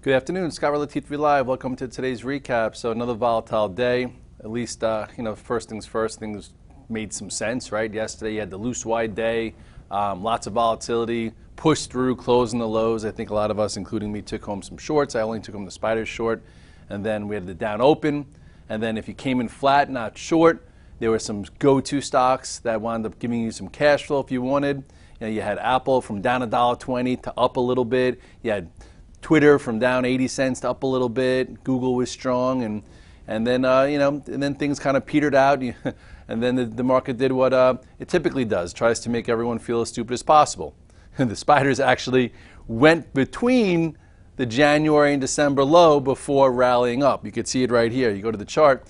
Good afternoon, Scott Relatif Live. Welcome to today's recap. So another volatile day. At least, first things first, things made some sense, right? Yesterday you had the loose wide day, lots of volatility, pushed through, closing the lows. I think a lot of us, including me, took home some shorts. I only took home the spiders short. And then we had the down open. And then if you came in flat, not short, there were some go-to stocks that wound up giving you some cash flow if you wanted. You had Apple from down $1.20 to up a little bit. You had Twitter from down 80 cents to up a little bit. Google was strong, and then things kind of petered out, and then the market did what it typically does, tries to make everyone feel as stupid as possible. And the spiders actually went between the January and December low before rallying up. You could see it right here. You go to the chart.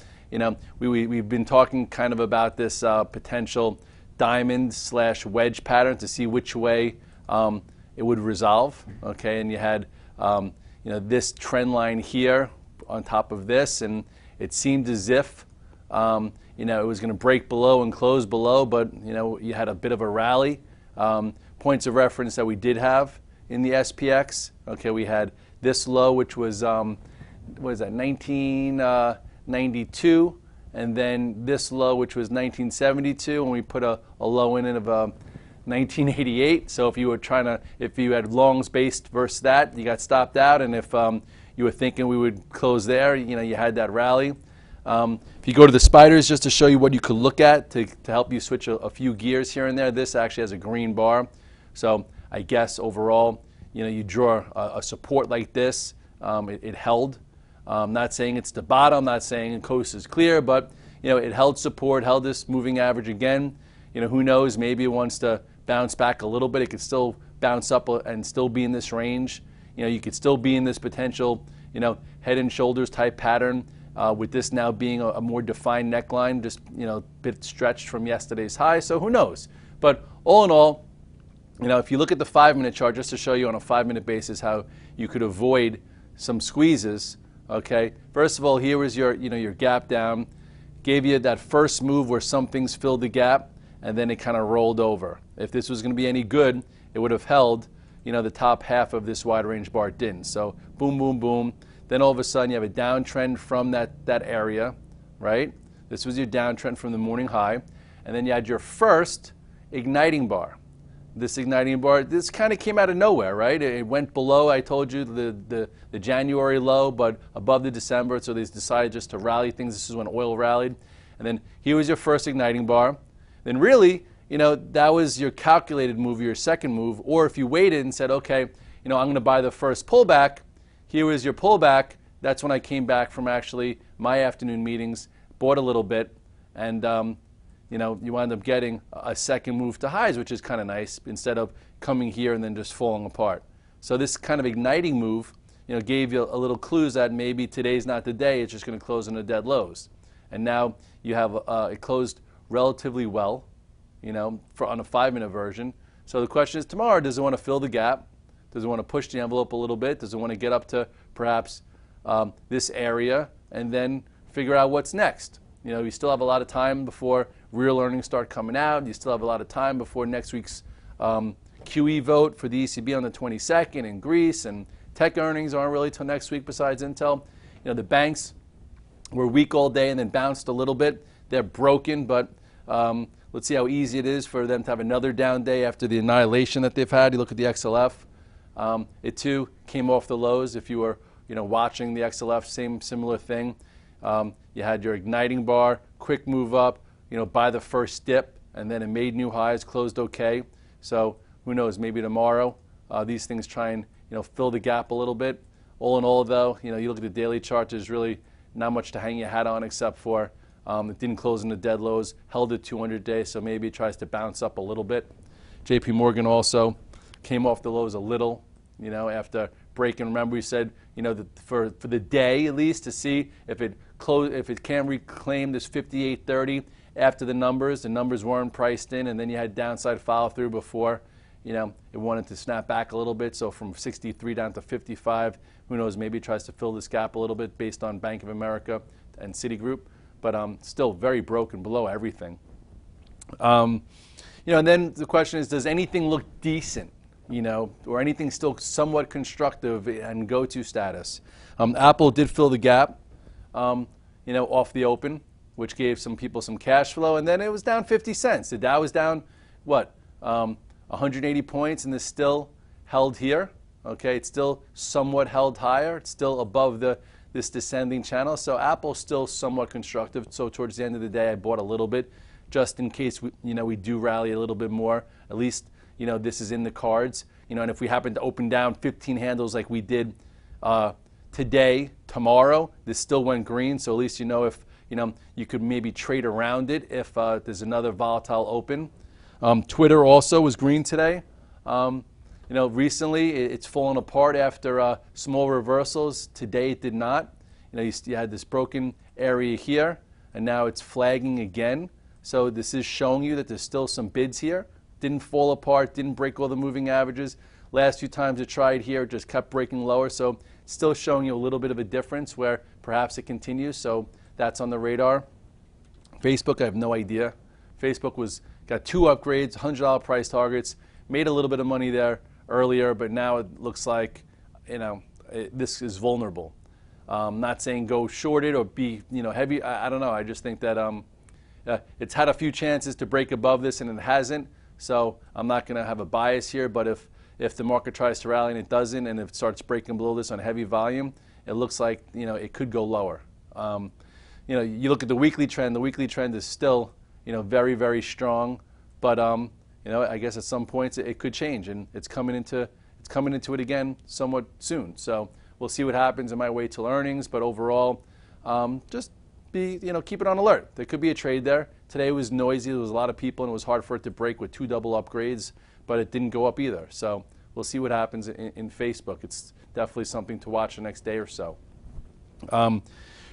We've been talking kind of about this potential diamond/wedge pattern to see which way it would resolve. Okay, and you had this trend line here on top of this, and it seemed as if it was going to break below and close below, but you had a bit of a rally. Points of reference that we did have in the SPX. Okay, we had this low, which was what is that, 1992, and then this low, which was 1972, and we put a low in it of 1988. So if you had longs based versus that, you got stopped out. And if you were thinking we would close there, you had that rally. If you go to the spiders, just to show you what you could look at to help you switch a few gears here and there, this actually has a green bar. So I guess overall, you draw a support like this. It held. Not saying it's the bottom, not saying the coast is clear, but it held support, held this moving average again. Who knows? Maybe it wants to bounce back a little bit. It could still bounce up and still be in this range. You could still be in this potential, head and shoulders type pattern with this now being a more defined neckline, just a bit stretched from yesterday's high. So who knows? But all in all, if you look at the 5-minute chart, just to show you on a 5-minute basis how you could avoid some squeezes. Okay. First of all, here was your gap down, gave you that first move where some things filled the gap, and then it kind of rolled over. If this was going to be any good, it would have held, the top half of this wide range bar. It didn't. So boom, boom, boom. Then all of a sudden you have a downtrend from that area, right? This was your downtrend from the morning high. And then you had your first igniting bar. This igniting bar, this kind of came out of nowhere, right? It went below, I told you, the January low, but above the December. So they decided just to rally things. This is when oil rallied. And then here was your first igniting bar. Then really, that was your calculated move, your second move. Or if you waited and said, okay, I'm going to buy the first pullback, here was your pullback. That's when I came back from actually my afternoon meetings, bought a little bit, and you wind up getting a second move to highs, which is kind of nice, instead of coming here and then just falling apart. So this kind of igniting move, gave you a little clues that maybe today's not the day. It's just going to close in the dead lows. And now you have it closed relatively well, on a 5-minute version. So the question is tomorrow, does it want to fill the gap? Does it want to push the envelope a little bit? Does it want to get up to perhaps this area and then figure out what's next? You still have a lot of time before real earnings start coming out. You still have a lot of time before next week's QE vote for the ECB on the 22nd in Greece, and tech earnings aren't really till next week besides Intel. The banks were weak all day and then bounced a little bit. They're broken, but let's see how easy it is for them to have another down day after the annihilation that they've had. You look at the XLF. It too came off the lows. If you were watching the XLF, similar thing. You had your igniting bar, quick move up, by the first dip, and then it made new highs, closed okay. So who knows, maybe tomorrow these things try and fill the gap a little bit. All in all, though, you look at the daily chart, there's really not much to hang your hat on except for it didn't close in the dead lows, held at 200 days, so maybe it tries to bounce up a little bit. JP Morgan also came off the lows a little, after breaking. Remember we said, that for the day at least, to see if it can reclaim this 58.30 after the numbers weren't priced in, and then you had downside follow through before, it wanted to snap back a little bit. So from 63 down to 55, who knows, maybe it tries to fill this gap a little bit based on Bank of America and Citigroup, but still very broken below everything. And then the question is, does anything look decent or anything still somewhat constructive and go-to status. Apple did fill the gap, off the open, which gave some people some cash flow, and then it was down 50 cents. The Dow was down, 180 points, and this still held here. Okay, it's still somewhat held higher. It's still above this descending channel. So Apple's still somewhat constructive. So towards the end of the day, I bought a little bit, just in case we do rally a little bit more. At least this is in the cards. And if we happen to open down 15 handles like we did today, tomorrow, this still went green. So at least if you could maybe trade around it if there's another volatile open. Twitter also was green today. Recently it's fallen apart after small reversals. Today it did not. You had this broken area here, and now it's flagging again. So this is showing you that there's still some bids here. Didn't fall apart, didn't break all the moving averages. Last few times it tried here, it just kept breaking lower. So still showing you a little bit of a difference where perhaps it continues. So that's on the radar. Facebook, I have no idea. Facebook got 2 upgrades, $100 price targets, made a little bit of money there earlier, but now it looks like this is vulnerable. Not saying go short it or be heavy. I don't know. I just think that it's had a few chances to break above this and it hasn't. So I'm not going to have a bias here. But if the market tries to rally and it doesn't, and if it starts breaking below this on heavy volume, it looks like it could go lower. You look at the weekly trend. The weekly trend is still very, very strong. But I guess at some points it could change, and it's coming into it again somewhat soon. So we'll see what happens. I might wait till earnings, but overall, just keep it on alert. There could be a trade there. Today was noisy. There was a lot of people, and it was hard for it to break with 2 double upgrades, but it didn't go up either. So we'll see what happens in Facebook. It's definitely something to watch the next day or so.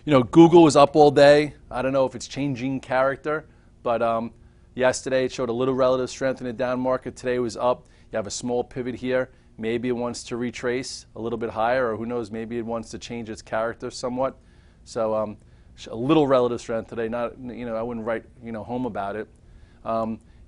Google was up all day. I don't know if it's changing character, but yesterday it showed a little relative strength in the down market. Today was up. You have a small pivot here. Maybe it wants to retrace a little bit higher, or who knows, maybe it wants to change its character somewhat. So a little relative strength today. Not, I wouldn't write home about it.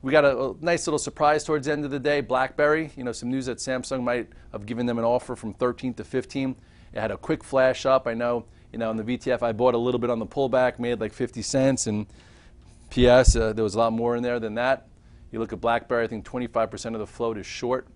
We got a nice little surprise towards the end of the day. BlackBerry, some news that Samsung might have given them an offer from 13 to 15. It had a quick flash up. I know, in the VTF I bought a little bit on the pullback, made like 50 cents, and PS, there was a lot more in there than that. You look at BlackBerry, I think 25% of the float is short.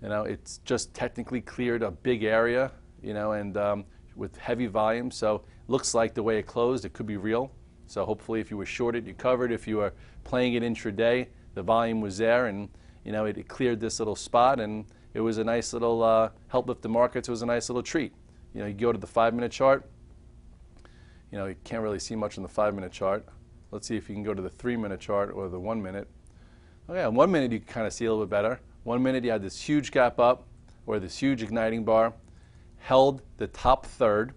It's just technically cleared a big area, and with heavy volume. So looks like the way it closed, it could be real. So hopefully if you were shorted, you covered. If you were playing it intraday, the volume was there, and it cleared this little spot, and it was a nice little help lift the markets. It was a nice little treat. You go to the 5-minute chart. You can't really see much on the 5-minute chart. Let's see if you can go to the 3-minute chart or the 1 minute. Okay, on 1 minute you can kind of see a little bit better. 1 minute you had this huge gap up, or this huge igniting bar, held the top third.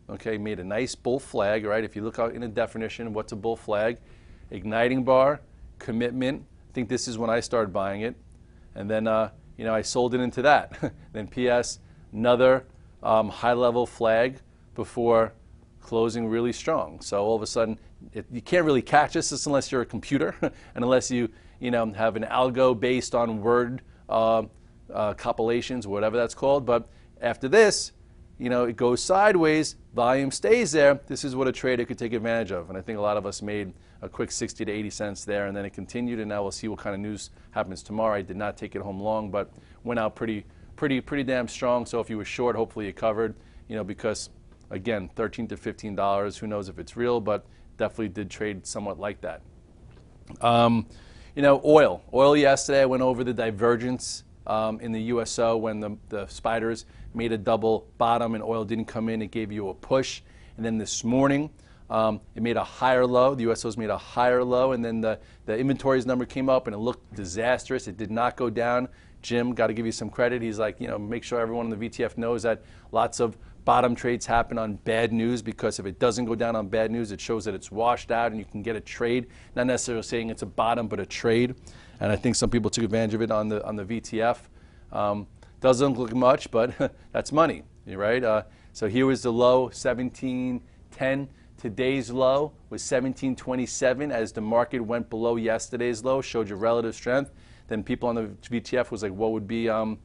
Okay, made a nice bull flag, right? If you look out in a definition, what's a bull flag? Igniting bar, commitment. I think this is when I started buying it. And then, I sold it into that. Then PS, another high-level flag before closing really strong. So all of a sudden, you can't really catch this unless you're a computer and unless you, have an algo based on word compilations, whatever that's called. But after this, it goes sideways, volume stays there. This is what a trader could take advantage of. And I think a lot of us made a quick 60 to 80 cents there, and then it continued, and now we'll see what kind of news happens tomorrow. I did not take it home long, but went out pretty damn strong. So if you were short, hopefully you covered, because again, $13 to $15, who knows if it's real, but definitely did trade somewhat like that. Oil yesterday, I went over the divergence in the USO when the spiders made a double bottom and oil didn't come in. It gave you a push. And then this morning, it made a higher low. The USO's made a higher low, and then the inventories number came up and it looked disastrous. It did not go down. Jim, got to give you some credit. He's like, make sure everyone in the VTF knows that lots of bottom trades happen on bad news, because if it doesn't go down on bad news, it shows that it's washed out and you can get a trade. Not necessarily saying it's a bottom, but a trade. And I think some people took advantage of it on the VTF. Doesn't look much, but that's money, right? So here was the low, 17.10. Today's low was 17.27 as the market went below yesterday's low, showed you relative strength. then people on the VTF was like, what would be a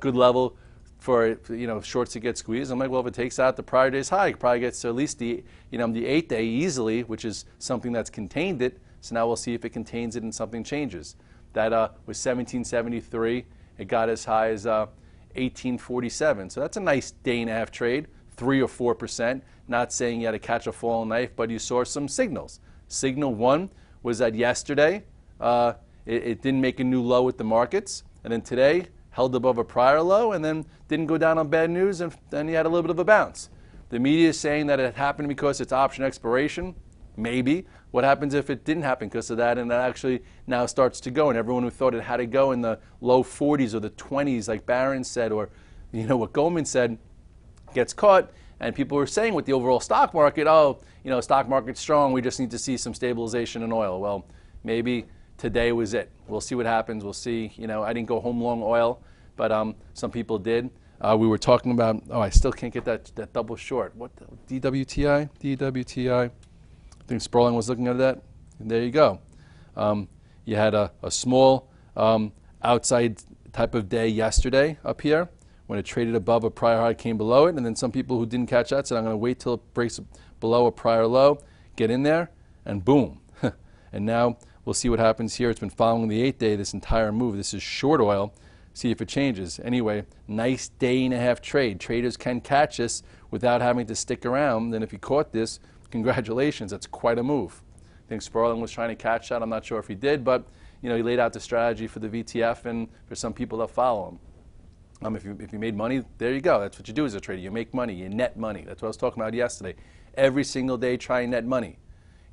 good level for shorts to get squeezed? I'm like, well, if it takes out the prior day's high, it probably gets to at least the 8-day easily, which is something that's contained it. So now we'll see if it contains it and something changes. That was 1773. It got as high as 1847. So that's a nice day-and-a-half trade, 3 or 4%. Not saying you had to catch a falling knife, but you saw some signals. Signal one was that yesterday it didn't make a new low with the markets, and then today held above a prior low and then didn't go down on bad news, and then you had a little bit of a bounce. The media is saying that it happened because it's option expiration. Maybe. What happens if it didn't happen because of that and that actually now starts to go, and everyone who thought it had to go in the low 40s or the 20s like Barron said, or what Goldman said, gets caught, and people were saying with the overall stock market, stock market's strong, we just need to see some stabilization in oil. Well, maybe today was it. We'll see what happens. We'll see. I didn't go home long oil, but some people did. We were talking about, I still can't get that double short. What, DWTI? DWTI. I think Sperling was looking at that. And there you go. You had a small outside type of day yesterday up here when it traded above a prior high, came below it, and then some people who didn't catch that said, I'm going to wait till it breaks below a prior low, get in there, and boom. And now we'll see what happens here. It's been following the 8-day, this entire move. This is short oil. See if it changes. Anyway, nice day-and-a-half trade. Traders can catch this without having to stick around. And if you caught this, congratulations. That's quite a move. I think Sperling was trying to catch that. I'm not sure if he did, but he laid out the strategy for the VTF and for some people that follow him. If you made money, there you go. That's what you do as a trader. You make money. You net money. That's what I was talking about yesterday. Every single day, try and net money.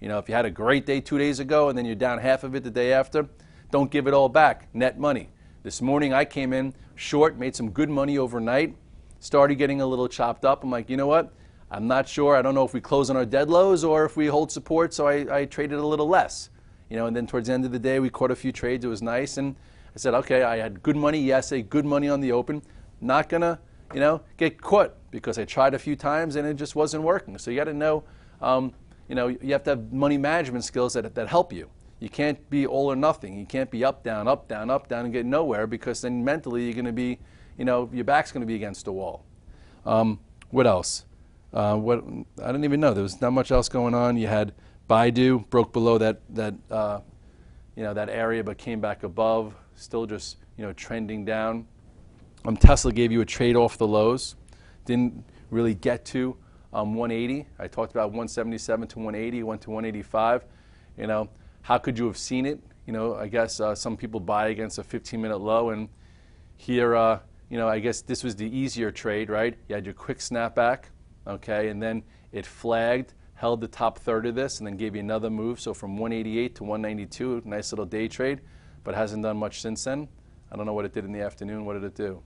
If you had a great day 2 days ago and then you're down half of it the day after, don't give it all back. Net money. This morning I came in short, made some good money overnight, started getting a little chopped up. I'm like, you know what? I'm not sure. I don't know if we close on our dead lows or if we hold support, so I traded a little less. And then towards the end of the day, we caught a few trades. It was nice, and I said, okay, I had good money yesterday, good money on the open. Not gonna, get caught because I tried a few times and it just wasn't working. So you got to know, you have to have money management skills that help you. You can't be all or nothing. You can't be up, down, and get nowhere, because then mentally you're going to be, your back's going to be against the wall. What else? I don't even know. There was not much else going on. You had Baidu broke below that area, but came back above. Still just trending down. Tesla gave you a trade off the lows. Didn't really get to 180. I talked about 177 to 180. Went to 185. How could you have seen it? I guess some people buy against a 15-minute low, and here, I guess this was the easier trade, right? You had your quick snapback, okay, and then it flagged, held the top third of this, and then gave you another move. So from 188 to 192, nice little day trade, but hasn't done much since then. I don't know what it did in the afternoon. What did it do?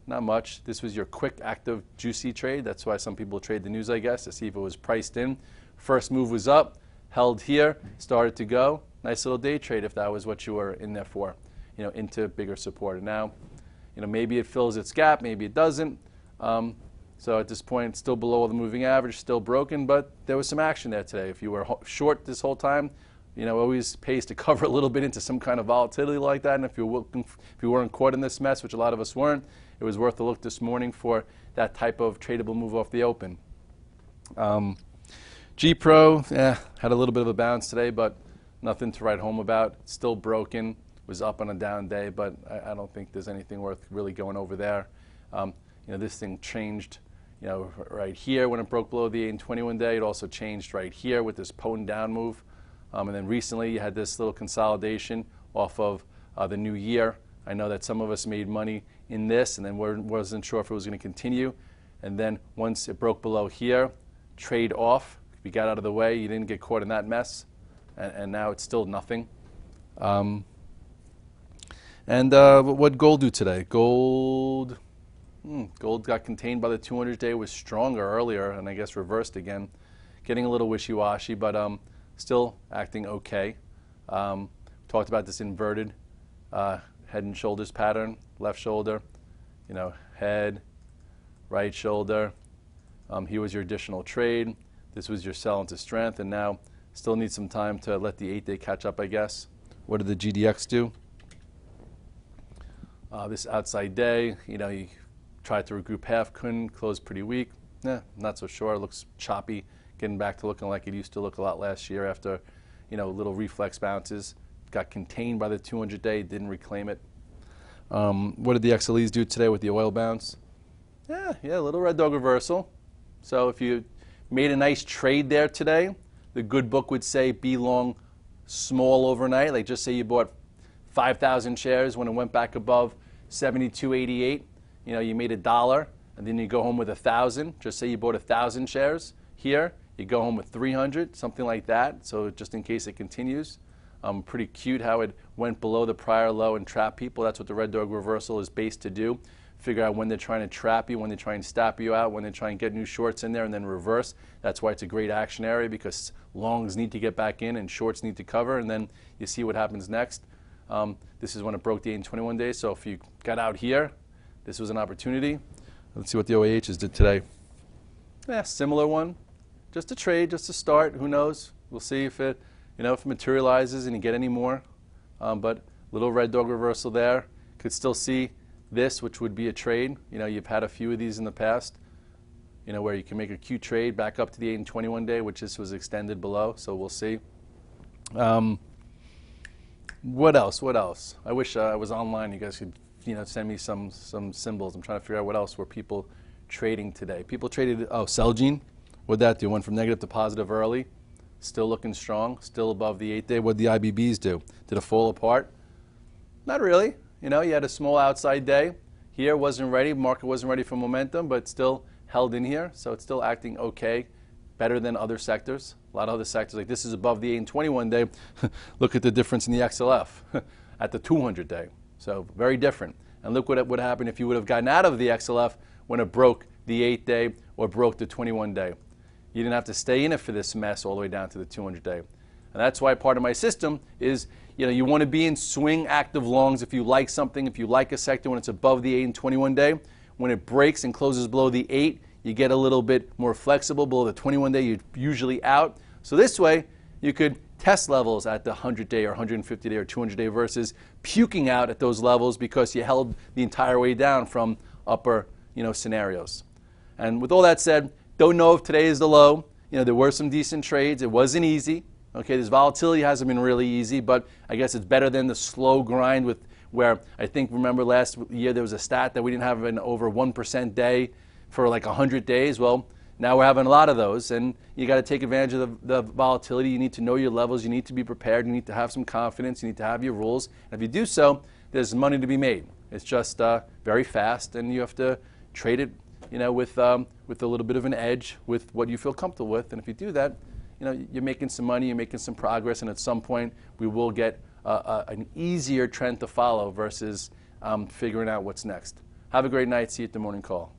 Not much. This was your quick, active, juicy trade. That's why some people trade the news, I guess, to see if it was priced in. First move was up, held here, started to go. Nice little day trade if that was what you were in there for, into bigger support. And now, maybe it fills its gap, maybe it doesn't. So at this point, it's still below the moving average, still broken, but there was some action there today. If you were short this whole time, it always pays to cover a little bit into some kind of volatility like that. And if you weren't caught in this mess, which a lot of us weren't, it was worth a look this morning for that type of tradable move off the open. G-Pro, had a little bit of a bounce today, but nothing to write home about. Still broken, was up on a down day, but I don't think there's anything worth really going over there. This thing changed, right here when it broke below the 8 and 21 day. It also changed right here with this potent down move. And then recently you had this little consolidation off of the new year. I know that some of us made money in this and then wasn't sure if it was going to continue. And then once it broke below here, trade off. We got out of the way. You didn't get caught in that mess. And now it's still nothing. What'd gold do today? Gold got contained by the 200-day, was stronger earlier and I guess reversed again. Getting a little wishy-washy, but still acting okay. Talked about this inverted head and shoulders pattern. Left shoulder, head, right shoulder. Here was your additional trade. This was your sell into strength, and now still need some time to let the 8-day catch up, I guess. What did the GDX do? This outside day, you tried to regroup half, couldn't, closed pretty weak. Not so sure. It looks choppy, getting back to looking like it used to look a lot last year after, little reflex bounces. Got contained by the 200-day, didn't reclaim it. What did the XLEs do today with the oil bounce? Yeah, a little red dog reversal. So if you made a nice trade there today, the good book would say be long small overnight. Like just say you bought 5,000 shares when it went back above 72.88. You made $1, and then you go home with 1,000. Just say you bought 1,000 shares here. You go home with 300, something like that. So just in case it continues. Pretty cute how it went below the prior low and trap people. That's what the red dog reversal is based to do. Figure out when they're trying to trap you, when they try and stop you out, when they try and get new shorts in there and then reverse. That's why it's a great action area, because longs need to get back in and shorts need to cover, and then you see what happens next. This is when it broke the 8 and 21 days. So if you got out here, this was an opportunity. Let's see what the OAHs did today. Yeah, similar one. Just a trade, just a start. Who knows? We'll see if it materializes and you get any more. But little red dog reversal there. Could still see this, which would be a trade. You've had a few of these in the past, where you can make a cute trade back up to the 8 and 21 day, which this was extended below. So we'll see. What else? I wish I was online. You guys could, send me some symbols. I'm trying to figure out what else were people trading today. People traded, Celgene. What'd that do? Went from negative to positive early. Still looking strong. Still above the 8 day. What'd the IBBs do? Did it fall apart? Not really. You had a small outside day. Here wasn't ready. Market wasn't ready for momentum, but still held in here. So it's still acting okay. Better than other sectors. A lot of other sectors, like this is above the 8 and 21 day. Look at the difference in the XLF at the 200 day. So very different. And look what would happen if you would have gotten out of the XLF when it broke the 8 day or broke the 21 day. You didn't have to stay in it for this mess all the way down to the 200 day. And that's why part of my system is, you want to be in swing active longs if you like something, if you like a sector when it's above the 8 and 21 day. When it breaks and closes below the 8, you get a little bit more flexible. Below the 21 day, you're usually out. So this way, you could test levels at the 100 day or 150 day or 200 day versus puking out at those levels because you held the entire way down from upper scenarios. And with all that said, don't know if today is the low. There were some decent trades. It wasn't easy. Okay, this volatility hasn't been really easy, but I guess it's better than the slow grind with where I think, remember last year there was a stat that we didn't have an over 1% day for like 100 days. Well, now we're having a lot of those, and you got to take advantage of the volatility. You need to know your levels. You need to be prepared. You need to have some confidence. You need to have your rules. And if you do so, there's money to be made. It's just very fast, and you have to trade it, with a little bit of an edge with what you feel comfortable with. And if you do that, you're making some money, you're making some progress, and at some point we will get an easier trend to follow versus figuring out what's next. Have a great night. See you at the morning call.